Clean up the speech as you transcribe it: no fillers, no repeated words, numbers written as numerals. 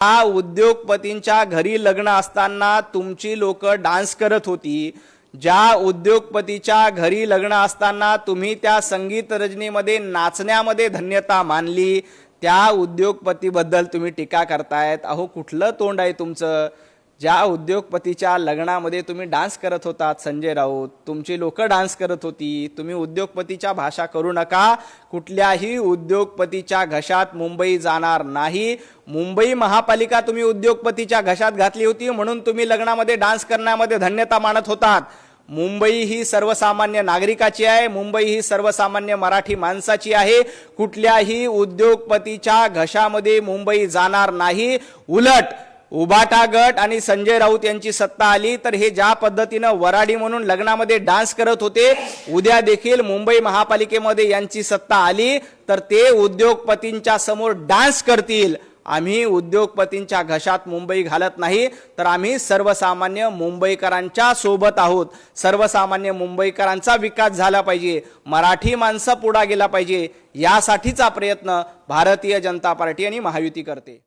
ज्या उद्योगपतींच्या घरी लग्न असताना तुमची लोक डान्स करत होती, ज्या उद्योगपतीच्या घरी लग्न असताना तुम्ही त्या संगीत रजनीमध्ये नाचण्यामध्ये धन्यता मानली, त्या उद्योगपतीबद्दल तुम्ही टीका करतायत। अहो कुठलं तोंड आहे तुमचं? ज्या उद्योगपतीच्या लग्नामध्ये तुम्ही डान्स करत होतात संजय राऊत, तुमची लोक डान्स करत होती, तुम्ही उद्योगपतीच्या भाषा करू नका। कुठल्याही उद्योगपतीच्या घशात मुंबई जाणार नाही। मुंबई महापालिका तुम्ही उद्योगपतीच्या घशात घातली होती म्हणून तुम्ही लग्नामध्ये डान्स करण्यामध्ये धन्यता मानत होतात। मुंबई ही सर्वसामान्य नागरिकाची आहे, मुंबई ही सर्वसामान्य मराठी माणसाची आहे। कुठल्याही उद्योगपतीच्या घशामध्ये मुंबई जाणार नाही। उलट उबाटा गट आणि संजय राऊत यांची सत्ता आली तर हे ज्या पद्धतीने वराडी म्हणून लग्नामध्ये डान्स करत होते, उद्या देखील मुंबई महापालिकेमध्ये यांची सत्ता आली तर ते उद्योगपतींच्या समोर डान्स करतील। आम्ही उद्योगपतींच्या घशात मुंबई घालत नाही, तर आम्ही सर्वसामान्य मुंबईकरांच्या सोबत आहोत। सर्वसामान्य मुंबईकरांचा विकास झाला पाहिजे, मराठी माणसं पुढे गेला पाहिजे, यासाठीचा प्रयत्न भारतीय जनता पार्टी आणि महायुती करते।